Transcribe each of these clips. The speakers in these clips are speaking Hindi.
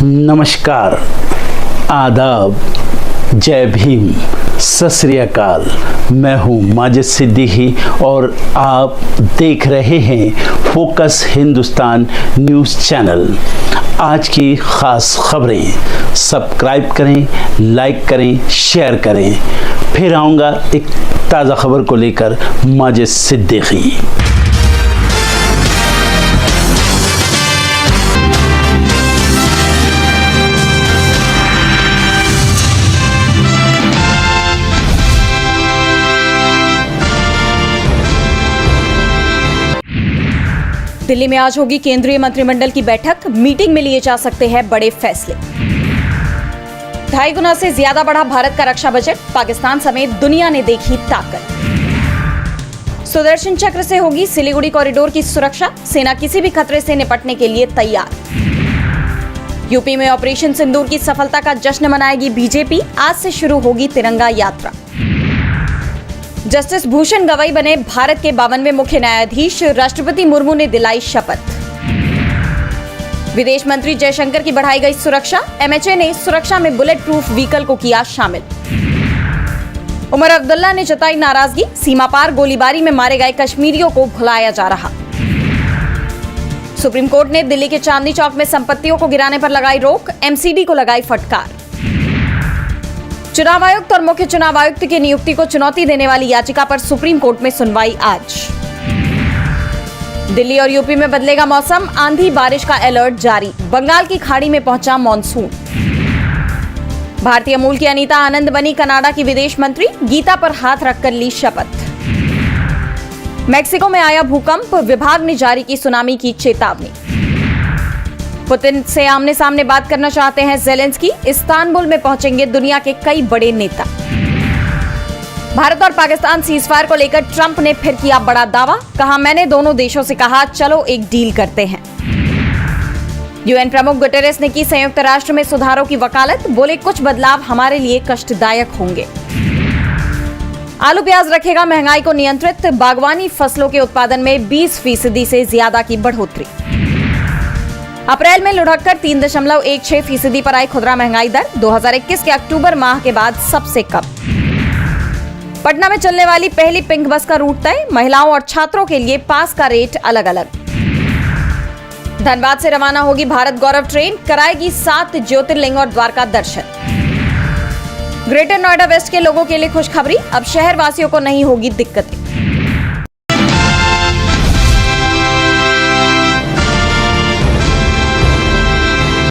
नमस्कार, आदाब, जय भीम, सत श्री अकाल। मैं हूँ माजिद सिद्दीकी और आप देख रहे हैं फोकस हिंदुस्तान न्यूज़ चैनल। आज की ख़ास खबरें सब्सक्राइब करें, लाइक करें, शेयर करें। फिर आऊँगा एक ताज़ा खबर को लेकर माजिद सिद्दीकी। दिल्ली में आज होगी केंद्रीय मंत्रिमंडल की बैठक। मीटिंग में लिए जा सकते हैं बड़े फैसले। 2.5 गुना से ज्यादा बढ़ा भारत का रक्षा बजट। पाकिस्तान समेत दुनिया ने देखी ताकत। सुदर्शन चक्र से होगी सिलीगुड़ी कॉरिडोर की सुरक्षा। सेना किसी भी खतरे से निपटने के लिए तैयार। यूपी में ऑपरेशन सिंदूर की सफलता का जश्न मनाएगी बीजेपी। आज से शुरू होगी तिरंगा यात्रा। जस्टिस भूषण गवई बने भारत के 52वें मुख्य न्यायाधीश। राष्ट्रपति मुर्मू ने दिलाई शपथ। विदेश मंत्री जयशंकर की बढ़ाई गई सुरक्षा। एमएचए ने सुरक्षा में बुलेट प्रूफ व्हीकल को किया शामिल। उमर अब्दुल्ला ने जताई नाराजगी। सीमा पार गोलीबारी में मारे गए कश्मीरियों को भुलाया जा रहा। सुप्रीम कोर्ट ने दिल्ली के चांदनी चौक में संपत्तियों को गिराने पर लगाई रोक। एमसीडी को लगाई फटकार। चुनाव आयुक्त और मुख्य चुनाव आयुक्त की नियुक्ति को चुनौती देने वाली याचिका पर सुप्रीम कोर्ट में सुनवाई आज। दिल्ली और यूपी में बदलेगा मौसम। आंधी बारिश का अलर्ट जारी। बंगाल की खाड़ी में पहुंचा मॉनसून। भारतीय मूल की अनीता आनंद बनी कनाडा की विदेश मंत्री। गीता पर हाथ रखकर ली शपथ। मेक्सिको में आया भूकंप। विभाग ने जारी की सुनामी की चेतावनी। पुतिन से आमने सामने बात करना चाहते हैं ज़ेलेंस्की। इस्तांबुल में पहुंचेंगे दुनिया के कई बड़े नेता। भारत और पाकिस्तान सीज़फायर को लेकर ट्रंप ने फिर किया बड़ा दावा। कहा, मैंने दोनों देशों से कहा चलो एक डील करते हैं। यूएन प्रमुख गुटेरेस ने की संयुक्त राष्ट्र में सुधारों की वकालत। बोले, कुछ बदलाव हमारे लिए कष्टदायक होंगे। आलू प्याज रखेगा महंगाई को नियंत्रित। बागवानी फसलों के उत्पादन में 20% से ज्यादा की बढ़ोतरी। अप्रैल में लुढ़ककर 3.16% पर आई खुदरा महंगाई दर। 2021 के अक्टूबर माह के बाद सबसे कम। पटना में चलने वाली पहली पिंक बस का रूट तय। महिलाओं और छात्रों के लिए पास का रेट अलग अलग। धनबाद से रवाना होगी भारत गौरव ट्रेन। कराएगी 7 ज्योतिर्लिंग और द्वारका दर्शन। ग्रेटर नोएडा वेस्ट के लोगों के लिए खुशखबरी। अब शहर वासियों को नहीं होगी दिक्कतें।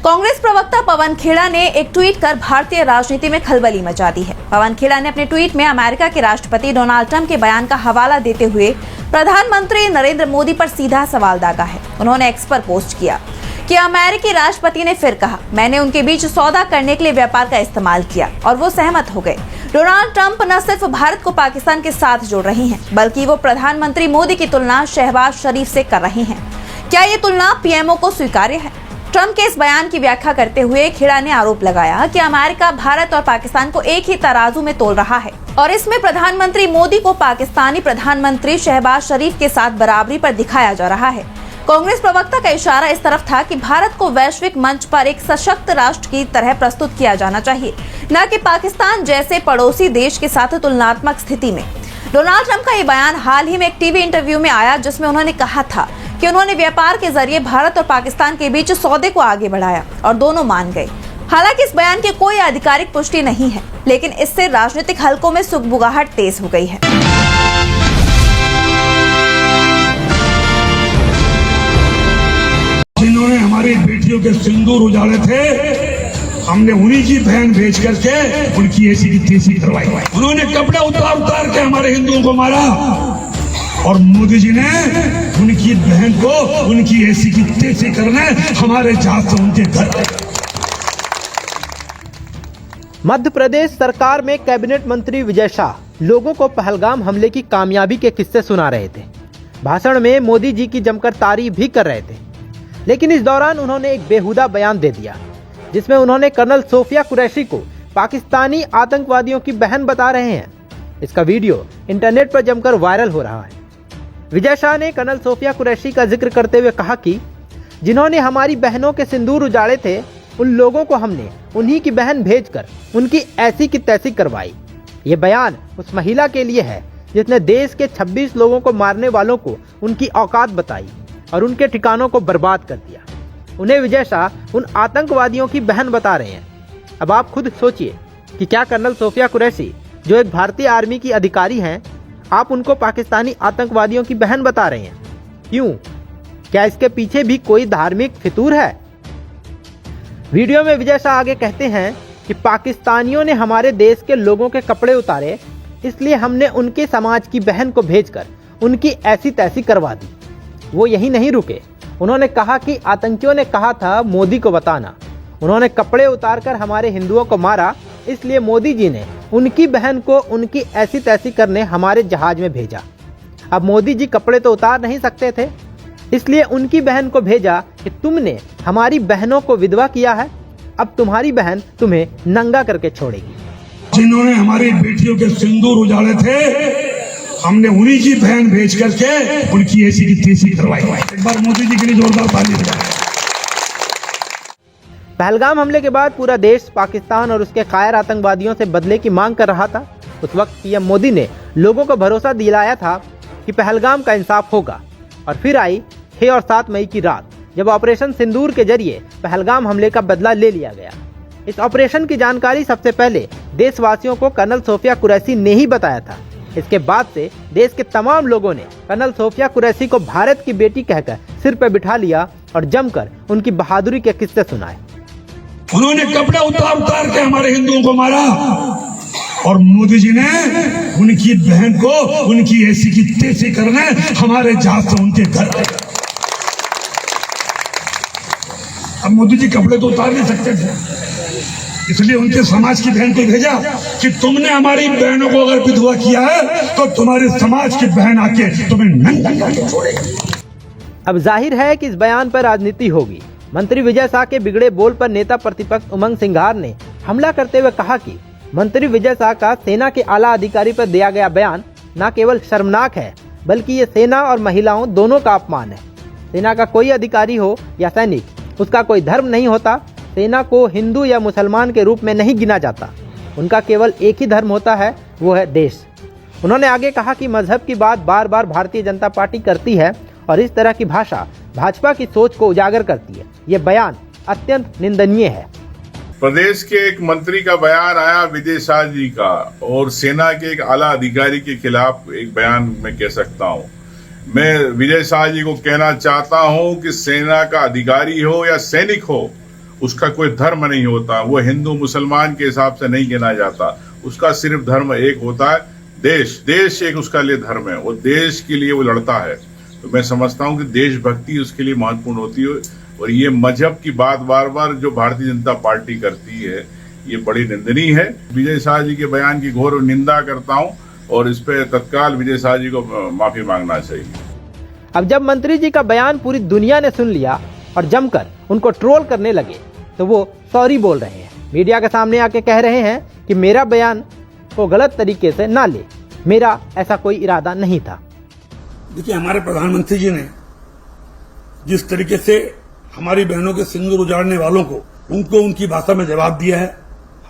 कांग्रेस प्रवक्ता पवन खेड़ा ने एक ट्वीट कर भारतीय राजनीति में खलबली मचा दी है। पवन खेड़ा ने अपने ट्वीट में अमेरिका के राष्ट्रपति डोनाल्ड ट्रंप के बयान का हवाला देते हुए प्रधानमंत्री नरेंद्र मोदी पर सीधा सवाल दागा है। उन्होंने एक्स पर पोस्ट किया कि अमेरिकी राष्ट्रपति ने फिर कहा, मैंने उनके बीच सौदा करने के लिए व्यापार का इस्तेमाल किया और वो सहमत हो गए। डोनाल्ड ट्रंप न सिर्फ भारत को पाकिस्तान के साथ जोड़ रहे हैं, बल्कि वो प्रधानमंत्री मोदी की तुलना शहबाज शरीफ से कर रहे हैं। क्या ये तुलना पीएमओ को स्वीकार्य है? ट्रंप के इस बयान की व्याख्या करते हुए खेड़ा ने आरोप लगाया कि अमेरिका भारत और पाकिस्तान को एक ही तराजू में तोल रहा है और इसमें प्रधानमंत्री मोदी को पाकिस्तानी प्रधानमंत्री शहबाज शरीफ के साथ बराबरी पर दिखाया जा रहा है। कांग्रेस प्रवक्ता का इशारा इस तरफ था कि भारत को वैश्विक मंच पर एक सशक्त राष्ट्र की तरह प्रस्तुत किया जाना चाहिए, न कि पाकिस्तान जैसे पड़ोसी देश के साथ तुलनात्मक स्थिति में। डोनाल्ड ट्रंप का ये बयान हाल ही में एक टीवी इंटरव्यू में आया, जिसमें उन्होंने कहा था कि उन्होंने व्यापार के जरिए भारत और पाकिस्तान के बीच सौदे को आगे बढ़ाया और दोनों मान गए। हालांकि इस बयान की कोई आधिकारिक पुष्टि नहीं है, लेकिन इससे राजनीतिक हलकों में सुगबुगाहट तेज हो गई है। जिन्होंने हमारी बेटियों के सिंदूर उजाड़े थे, हमने उन्हीं की बहन भेज करके उनकी ऐसी की तैसी करवाई। उन्होंने कपड़े उतार उतार के हमारे हिंदुओं को मारा और मोदी जी ने उनकी बहन को उनकी ऐसी की तैसी करने हमारे जहाज से उनके घर। मध्य प्रदेश सरकार में कैबिनेट मंत्री विजय शाह लोगों को पहलगाम हमले की कामयाबी के किस्से सुना रहे थे। भाषण में मोदी जी की जमकर तारीफ भी कर रहे थे, लेकिन इस दौरान उन्होंने एक बेहुदा बयान दे दिया, जिसमें उन्होंने कर्नल सोफिया कुरैशी को पाकिस्तानी आतंकवादियों की बहन बता रहे हैं। इसका वीडियो इंटरनेट पर जमकर वायरल हो रहा है। विजय शाह ने कर्नल सोफिया कुरैशी का जिक्र करते हुए कहा कि जिन्होंने हमारी बहनों के सिंदूर उजाड़े थे, उन लोगों को हमने उन्हीं की बहन भेजकर उनकी ऐसी की तैसी करवाई। ये बयान उस महिला के लिए है जिसने देश के 26 लोगों को मारने वालों को उनकी औकात बताई और उनके ठिकानों को बर्बाद कर दिया। उन्हें विजय शाह उन आतंकवादियों की बहन बता रहे हैं। अब आप खुद सोचिए कि क्या कर्नल सोफिया कुरैशी जो एक भारतीय आर्मी की अधिकारी हैं, आप उनको पाकिस्तानी आतंकवादियों की बहन बता रहे हैं? क्यों? क्या इसके पीछे भी कोई धार्मिक फितूर है? वीडियो में विजय शाह आगे कहते हैं कि पाकिस्तानियों ने हमारे देश के लोगों के कपड़े उतारे, इसलिए हमने उनके समाज की बहन को भेजकर उनकी ऐसी तैसी करवा दी। वो यही नहीं रुके, उन्होंने कहा कि आतंकियों ने कहा था मोदी को बताना। उन्होंने कपड़े उतारकर हमारे हिंदुओं को मारा, इसलिए मोदी जी ने उनकी बहन को उनकी ऐसी तैसी करने हमारे जहाज में भेजा। अब मोदी जी कपड़े तो उतार नहीं सकते थे, इसलिए उनकी बहन को भेजा कि तुमने हमारी बहनों को विधवा किया है, अब तुम्हारी बहन तुम्हें नंगा करके छोड़ेगी। जिन्होंने हमारी बेटियों के सिंदूर उजाड़े थे, हमने उन्हीं की बहन भेज करके उनकी ऐसी की तैसी करवाई। एक बार मोदी जी के लिए जोरदार ताली बजाएं। पहलगाम हमले के बाद पूरा देश पाकिस्तान और उसके कायर आतंकवादियों से बदले की मांग कर रहा था। उस वक्त पीएम मोदी ने लोगों को भरोसा दिलाया था कि पहलगाम का इंसाफ होगा। और फिर आई 6 और 7 मई की रात, जब ऑपरेशन सिंदूर के जरिए पहलगाम हमले का बदला ले लिया गया। इस ऑपरेशन की जानकारी सबसे पहले देशवासियों को कर्नल सोफिया कुरैशी ने ही बताया था। इसके बाद से देश के तमाम लोगों ने कर्नल सोफिया कुरैशी को भारत की बेटी कहकर सिर पर बिठा लिया और जमकर उनकी बहादुरी के किस्से सुनाए। उन्होंने कपड़े उतार उतार के हमारे हिंदुओं को मारा और मोदी जी ने उनकी बहन को उनकी ऐसी की तैसी करने हमारे जहाज से उनके घर आए। अब मोदी जी कपड़े तो उतार नहीं सकते थे, इसलिए उनके समाज की बहन को भेजा कि तुमने हमारी बहनों को अगर विधवा किया है तो तुम्हारे समाज की बहन आके तुम्हें नंगा करके छोड़ेगी। अब जाहिर है कि इस बयान पर राजनीति होगी। मंत्री विजय शाह के बिगड़े बोल पर नेता प्रतिपक्ष उमंग सिंघार ने हमला करते हुए कहा कि मंत्री विजय शाह का सेना के आला अधिकारी पर दिया गया बयान न केवल शर्मनाक है, बल्कि ये सेना और महिलाओं दोनों का अपमान है। सेना का कोई अधिकारी हो या सैनिक, उसका कोई धर्म नहीं होता। सेना को हिंदू या मुसलमान के रूप में नहीं गिना जाता। उनका केवल एक ही धर्म होता है, वो है देश। उन्होंने आगे कहा कि मजहब की बात बार बार भारतीय जनता पार्टी करती है और इस तरह की भाषा भाजपा की सोच को उजागर करती है। ये बयान अत्यंत निंदनीय है। प्रदेश के एक मंत्री का बयान आया विजय शाह जी का, और सेना के एक आला अधिकारी के खिलाफ एक बयान मैं कह सकता हूं। मैं विजय शाह जी को कहना चाहता हूं कि सेना का अधिकारी हो या सैनिक हो, उसका कोई धर्म नहीं होता। वो हिंदू मुसलमान के हिसाब से नहीं गिना जाता। उसका सिर्फ धर्म एक होता है, देश। देश एक उसका लिए धर्म है, वो देश के लिए वो लड़ता है। तो मैं समझता हूं कि देशभक्ति उसके लिए महत्वपूर्ण होती है। और ये मजहब की बात बार बार जो भारतीय जनता पार्टी करती है, ये बड़ी निंदनीय है। विजय शाह जी के बयान की घोर निंदा करता हूं और इस पे तत्काल विजय शाह जी को माफी मांगना चाहिए। अब जब मंत्री जी का बयान पूरी दुनिया ने सुन लिया और जमकर उनको ट्रोल करने लगे, तो वो सॉरी बोल रहे हैं। मीडिया के सामने आके कह रहे हैं कि मेरा बयान को गलत तरीके से ना ले, मेरा ऐसा कोई इरादा नहीं था। देखिए, हमारे प्रधानमंत्री जी ने जिस तरीके से हमारी बहनों के सिंदूर उजाड़ने वालों को उनको उनकी भाषा में जवाब दिया है,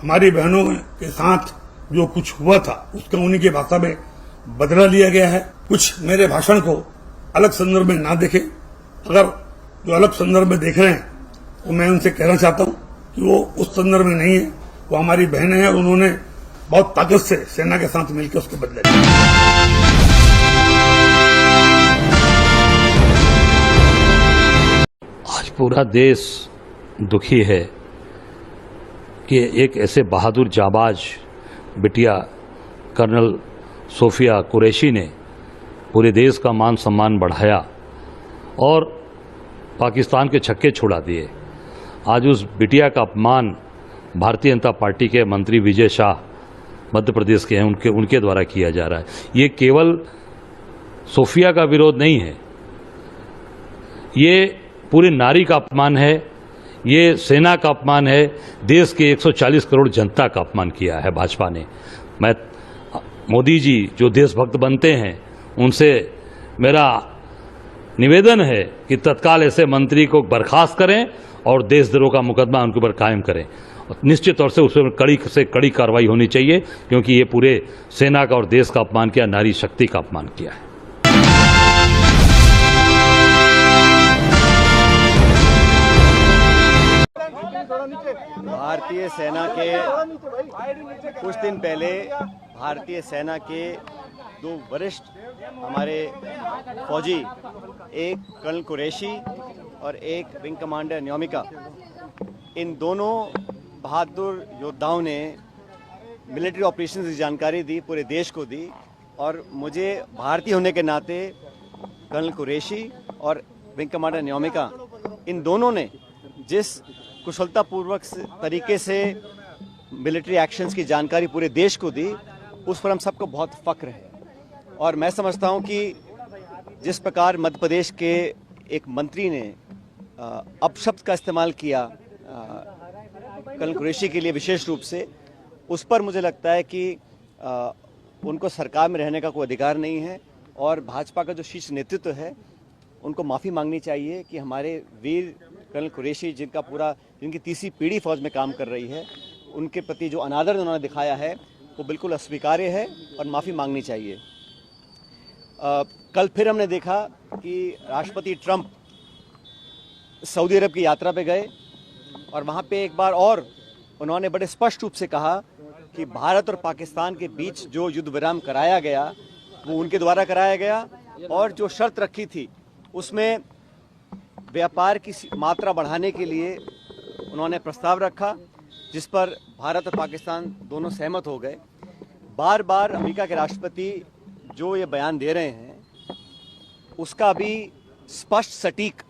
हमारी बहनों के साथ जो कुछ हुआ था उसका उन्हीं की भाषा में बदला लिया गया है। कुछ मेरे भाषण को अलग संदर्भ में ना देखें। अगर जो अलग संदर्भ में देख रहे हैं तो मैं उनसे कहना चाहता हूं कि वो उस संदर्भ में नहीं है। वो हमारी बहनें हैं और उन्होंने बहुत ताकत से सेना के साथ मिलकर उसके बदले लिया। आज पूरा देश दुखी है कि एक ऐसे बहादुर जाबाज बिटिया कर्नल सोफिया कुरैशी ने पूरे देश का मान सम्मान बढ़ाया और पाकिस्तान के छक्के छुड़ा दिए। आज उस बिटिया का अपमान भारतीय जनता पार्टी के मंत्री विजय शाह मध्य प्रदेश के हैं, उनके द्वारा किया जा रहा है। ये केवल सोफिया का विरोध नहीं है, ये पूरी नारी का अपमान है, ये सेना का अपमान है, देश के 140 करोड़ जनता का अपमान किया है भाजपा ने। मैं मोदी जी जो देशभक्त बनते हैं उनसे मेरा निवेदन है कि तत्काल ऐसे मंत्री को बर्खास्त करें और देशद्रोह का मुकदमा उनके ऊपर कायम करें। निश्चित तौर से उस पर कड़ी से कड़ी कार्रवाई होनी चाहिए, क्योंकि ये पूरे सेना का और देश का अपमान किया, नारी शक्ति का अपमान किया है। भारतीय सेना के कुछ दिन पहले भारतीय सेना के दो वरिष्ठ हमारे फौजी, एक कर्नल कुरैशी और एक विंग कमांडर न्योमिका, इन दोनों बहादुर योद्धाओं ने मिलिट्री ऑपरेशंस की जानकारी दी, पूरे देश को दी। और मुझे भारतीय होने के नाते कर्नल कुरैशी और विंग कमांडर न्योमिका, इन दोनों ने जिस कुशलतापूर्वक तरीके से मिलिट्री एक्शंस की जानकारी पूरे देश को दी, उस पर हम सबको बहुत फक्र है। और मैं समझता हूं कि जिस प्रकार मध्य प्रदेश के एक मंत्री ने अपशब्द का इस्तेमाल किया कर्नल कुरैशी के लिए विशेष रूप से, उस पर मुझे लगता है कि उनको सरकार में रहने का कोई अधिकार नहीं है। और भाजपा का जो शीर्ष नेतृत्व है, उनको माफ़ी मांगनी चाहिए कि हमारे वीर कर्नल कुरैशी, जिनकी तीसरी पीढ़ी फौज में काम कर रही है, उनके प्रति जो अनादर उन्होंने दिखाया है वो बिल्कुल अस्वीकार्य है और माफ़ी मांगनी चाहिए। कल फिर हमने देखा कि राष्ट्रपति ट्रंप सऊदी अरब की यात्रा पे गए और वहाँ पे एक बार और उन्होंने बड़े स्पष्ट रूप से कहा कि भारत और पाकिस्तान के बीच जो युद्ध विराम कराया गया वो उनके द्वारा कराया गया, और जो शर्त रखी थी उसमें व्यापार की मात्रा बढ़ाने के लिए उन्होंने प्रस्ताव रखा, जिस पर भारत और पाकिस्तान दोनों सहमत हो गए। बार बार अमेरिका के राष्ट्रपति जो ये बयान दे रहे हैं, उसका भी स्पष्ट, सटीक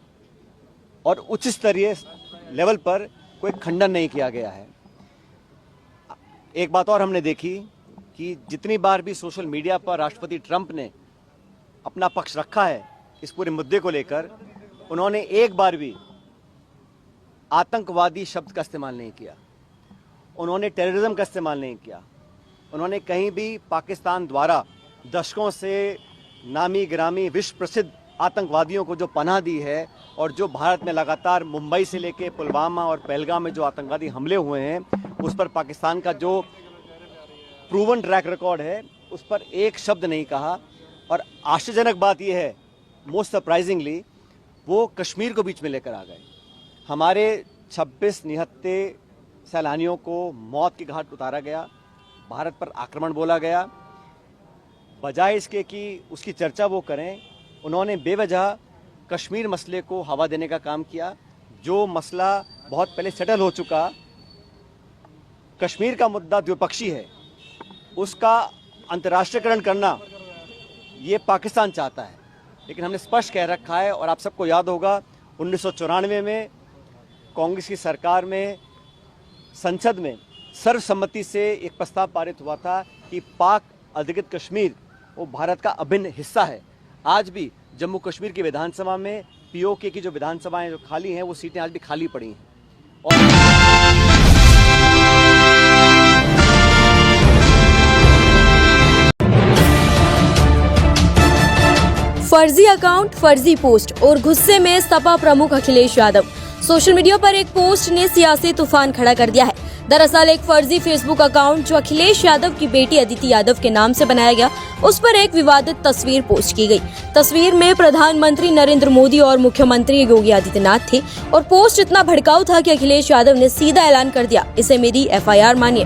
और उच्च स्तरीय लेवल पर कोई खंडन नहीं किया गया है। एक बात और हमने देखी कि जितनी बार भी सोशल मीडिया पर राष्ट्रपति ट्रंप ने अपना पक्ष रखा है इस पूरे मुद्दे को लेकर, उन्होंने एक बार भी आतंकवादी शब्द का इस्तेमाल नहीं किया, उन्होंने टेररिज्म का इस्तेमाल नहीं किया, उन्होंने कहीं भी पाकिस्तान द्वारा दशकों से नामी गिरामी विश्व प्रसिद्ध आतंकवादियों को जो पनाह दी है, और जो भारत में लगातार मुंबई से लेकर पुलवामा और पहलगाम में जो आतंकवादी हमले हुए हैं, उस पर पाकिस्तान का जो प्रूवन ट्रैक रिकॉर्ड है, उस पर एक शब्द नहीं कहा। और आश्चर्यजनक बात यह है, मोस्ट सरप्राइजिंगली, वो कश्मीर को बीच में लेकर आ गए। हमारे 26 निहत्थे सैलानियों को मौत की घाट उतारा गया, भारत पर आक्रमण बोला गया। बजाय इसके कि उसकी चर्चा वो करें, उन्होंने बेवजह कश्मीर मसले को हवा देने का काम किया। जो मसला बहुत पहले सेटल हो चुका, कश्मीर का मुद्दा द्विपक्षीय है, उसका अंतर्राष्ट्रीयकरण करना ये पाकिस्तान चाहता है। लेकिन हमने स्पष्ट कह रखा है, और आप सबको याद होगा 1994 में कांग्रेस की सरकार में संसद में सर्वसम्मति से एक प्रस्ताव पारित हुआ था कि पाक अधिकृत कश्मीर वो भारत का अभिन्न हिस्सा है। आज भी जम्मू कश्मीर की विधानसभा में पीओके की जो विधानसभाएं जो खाली हैं, वो सीटें आज भी खाली पड़ी हैं। फर्जी अकाउंट, फर्जी पोस्ट और गुस्से में सपा प्रमुख अखिलेश यादव। सोशल मीडिया पर एक पोस्ट ने सियासी तूफान खड़ा कर दिया है। दरअसल एक फर्जी फेसबुक अकाउंट जो अखिलेश यादव की बेटी अदिति यादव के नाम से बनाया गया, उस पर एक विवादित तस्वीर पोस्ट की गई। तस्वीर में प्रधानमंत्री नरेंद्र मोदी और मुख्यमंत्री योगी आदित्यनाथ थे, और पोस्ट इतना भड़काऊ था कि अखिलेश यादव ने सीधा ऐलान कर दिया, इसे मेरी FIR मानिए।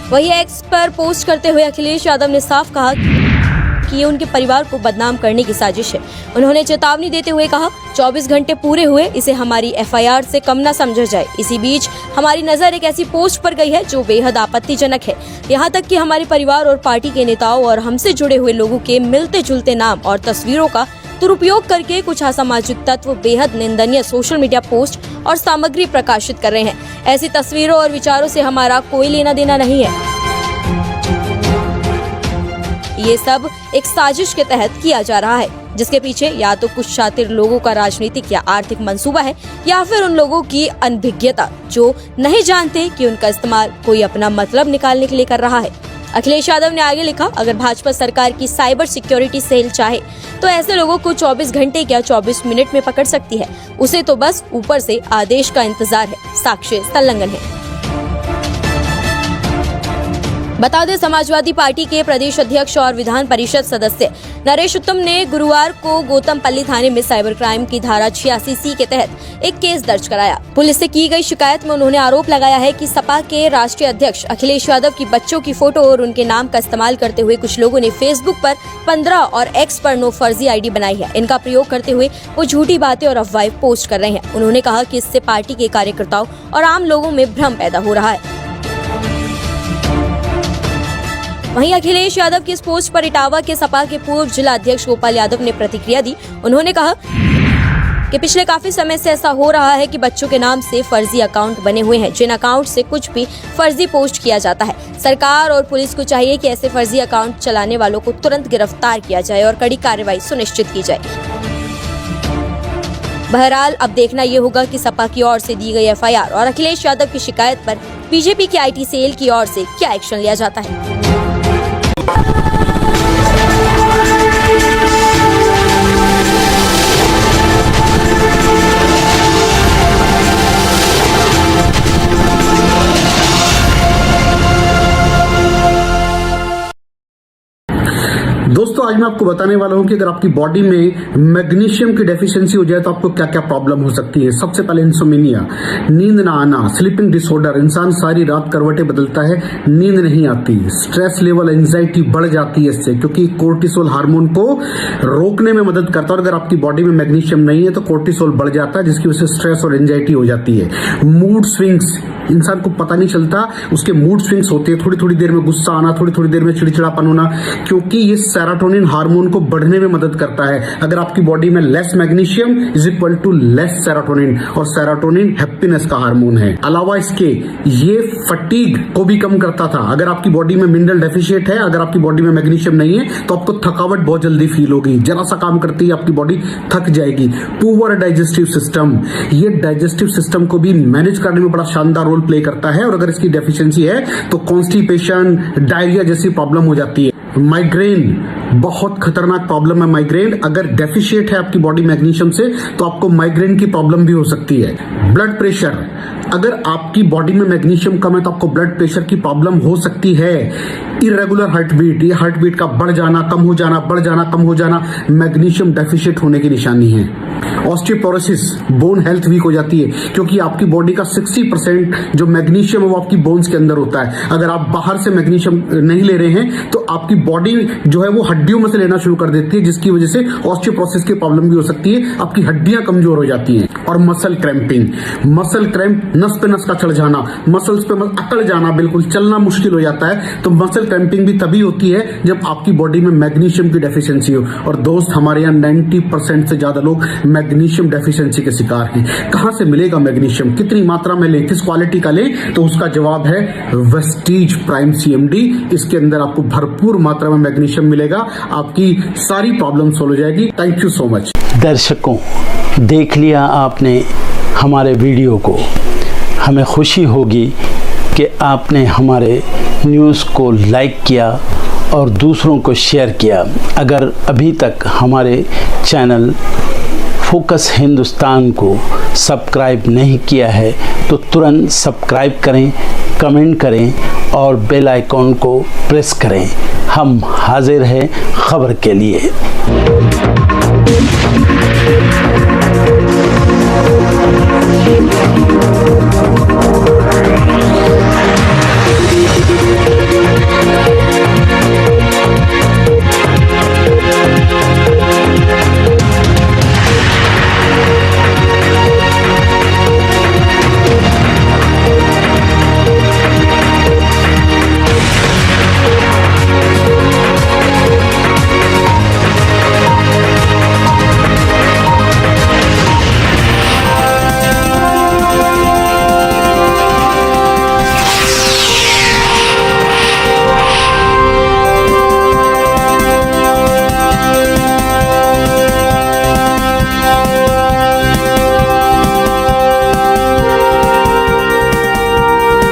वही एक्स पर पोस्ट करते हुए अखिलेश यादव ने साफ कहा कि ये उनके परिवार को बदनाम करने की साजिश है। उन्होंने चेतावनी देते हुए कहा, 24 घंटे पूरे हुए, इसे हमारी FIR से कम न समझा जाए। इसी बीच हमारी नजर एक ऐसी पोस्ट पर गई है जो बेहद आपत्तिजनक है। यहाँ तक कि हमारे परिवार और पार्टी के नेताओं और हमसे जुड़े हुए लोगों के मिलते जुलते नाम और तस्वीरों का दुरुपयोग करके कुछ असामाजिक तत्व बेहद निंदनीय सोशल मीडिया पोस्ट और सामग्री प्रकाशित कर रहे हैं। ऐसी तस्वीरों और विचारों से हमारा कोई लेना देना नहीं है। ये सब एक साजिश के तहत किया जा रहा है, जिसके पीछे या तो कुछ शातिर लोगों का राजनीतिक या आर्थिक मंसूबा है, या फिर उन लोगों की अनभिज्ञता जो नहीं जानते कि उनका इस्तेमाल कोई अपना मतलब निकालने के लिए कर रहा है। अखिलेश यादव ने आगे लिखा, अगर भाजपा सरकार की साइबर सिक्योरिटी सेल चाहे तो ऐसे लोगों को 24 घंटे क्या 24 मिनट में पकड़ सकती है। उसे तो बस ऊपर से आदेश का इंतजार है। साक्ष्य संलग्न है। बता दें, समाजवादी पार्टी के प्रदेश अध्यक्ष और विधान परिषद सदस्य नरेश उत्तम ने गुरुवार को गौतमपल्ली थाने में साइबर क्राइम की धारा 86C के तहत एक केस दर्ज कराया। पुलिस से की गई शिकायत में उन्होंने आरोप लगाया है कि सपा के राष्ट्रीय अध्यक्ष अखिलेश यादव की बच्चों की फोटो और उनके नाम का इस्तेमाल करते हुए कुछ लोगों ने फेसबुक पर 15 और एक्स पर नो फर्जी ID बनाई है। इनका प्रयोग करते हुए वो झूठी बातें और अफवाहें पोस्ट कर रहे हैं। उन्होंने कहा कि इससे पार्टी के कार्यकर्ताओं और आम लोगों में भ्रम पैदा हो रहा है। वहीं अखिलेश यादव की इस पोस्ट पर इटावा के सपा के पूर्व जिला अध्यक्ष गोपाल यादव ने प्रतिक्रिया दी। उन्होंने कहा कि पिछले काफी समय से ऐसा हो रहा है कि बच्चों के नाम से फर्जी अकाउंट बने हुए हैं, जिन अकाउंट से कुछ भी फर्जी पोस्ट किया जाता है। सरकार और पुलिस को चाहिए कि ऐसे फर्जी अकाउंट चलाने वालों को तुरंत गिरफ्तार किया जाए और कड़ी कार्रवाई सुनिश्चित की जाए। बहरहाल अब देखना ये होगा कि सपा की ओर से दी गई FIR और अखिलेश यादव की शिकायत पर बीजेपी की IT सेल की ओर से क्या एक्शन लिया जाता है। दोस्तों, आज मैं आपको बताने वाला हूं कि अगर आपकी बॉडी में मैग्नीशियम की डेफिशिएंसी हो जाए तो आपको क्या क्या प्रॉब्लम हो सकती है। सबसे पहले इंसोमेनिया, नींद ना आना, स्लीपिंग डिसऑर्डर, इंसान सारी रात करवटें बदलता है, नींद नहीं आती, स्ट्रेस लेवल, एंजाइटी बढ़ जाती है इससे, क्योंकि कोर्टिसोल हार्मोन को रोकने में मदद करता है। और अगर आपकी बॉडी में मैग्नीशियम नहीं है तो कोर्टिसोल बढ़ जाता है, जिसकी वजह से स्ट्रेस और एंजाइटी हो जाती है। मूड स्विंग्स, इंसान को पता नहीं चलता उसके मूड स्विंग्स होते हैं, थोड़ी थोड़ी देर में गुस्सा आना, थोड़ी थोड़ी देर में चिड़चिड़ापन होना, क्योंकि ये सेरोटोनिन हार्मोन को बढ़ने में मदद करता है। अगर आपकी बॉडी में less magnesium is equal to less serotonin, और सेरोटोनिन हैप्पीनेस का हार्मोन है। अलावा इसके ये फटीग को भी कम करता था। अगर आपकी बॉडी में मिनरल डेफिशिएट है, अगर आपकी बॉडी में मैग्नीशियम नहीं है तो आपको थकावट बहुत जल्दी फील होगी, जरा सा काम करती है आपकी बॉडी थक जाएगी। पुअर डाइजेस्टिव सिस्टम, ये डाइजेस्टिव सिस्टम को भी मैनेज करने में बड़ा शानदार रोल प्ले करता है, और अगर इसकी डेफिशिएंसी है तो कॉन्स्टिपेशन, डायरिया जैसी प्रॉब्लम हो जाती है। माइग्रेन, बहुत खतरनाक प्रॉब्लम है माइग्रेन। अगर डेफिशिएट है आपकी बॉडी मैग्नीशियम से तो आपको माइग्रेन की प्रॉब्लम भी हो सकती है। ब्लड प्रेशर, अगर आपकी बॉडी में मैग्नीशियम कम है तो आपको ब्लड प्रेशर की प्रॉब्लम हो सकती है। इरेगुलर हार्ट बीट, ये हार्ट बीट का बढ़ जाना, कम हो जाना, बढ़ जाना, कम हो जाना, मैग्नीशियम डेफिशिएट होने की निशानी है। ऑस्टियोपोरोसिस, बोन हेल्थ वीक हो जाती है, क्योंकि आपकी बॉडी का 60% जो मैग्नीशियम है वो आपकी बोन्स के अंदर होता है। अगर आप बाहर से मैग्नीशियम नहीं ले रहे हैं तो आपकी बॉडी जो है वो हड्डियों में से लेना शुरू कर देती है, जिसकी वजह से ऑस्टियोपोरोसिस की प्रॉब्लम भी हो सकती है, आपकी हड्डियां कमजोर हो जाती हैं। और मसल क्रैम्पिंग, मसल क्रैम्प, नस पे नस का चढ़ जाना, मसल्स पे अकड़ जाना, बिल्कुल चलना मुश्किल हो जाता है। तो मसल क्रैम्पिंग भी तभी होती है जब आपकी बॉडी में मैग्नीशियम की डेफिशिएंसी हो। और दोस्त, हमारे यहाँ 90% से ज्यादा लोग मैग्नीशियम डेफिशिएंसी के शिकार हैं। कहां से मिलेगा मैग्नीशियम, कितनी मात्रा में लें, किस क्वालिटी का लें? तो उसका जवाब है वेस्टीज प्राइम CMD। इसके अंदर आपको भरपूर मात्रा में मैग्नीशियम मिलेगा, आपकी सारी प्रॉब्लम सॉल्व हो जाएगी। Thank you so much. दर्शकों, देख लिया आपने हमारे वीडियो को। हमें खुशी होगी कि आपने हमारे न्यूज़ को लाइक किया और दूसरों को शेयर किया। अगर अभी तक हमारे चैनल फोकस हिंदुस्तान को सब्सक्राइब नहीं किया है तो तुरंत सब्सक्राइब करें, कमेंट करें और बेल आइकॉन को प्रेस करें। हम हाजिर हैं खबर के लिए।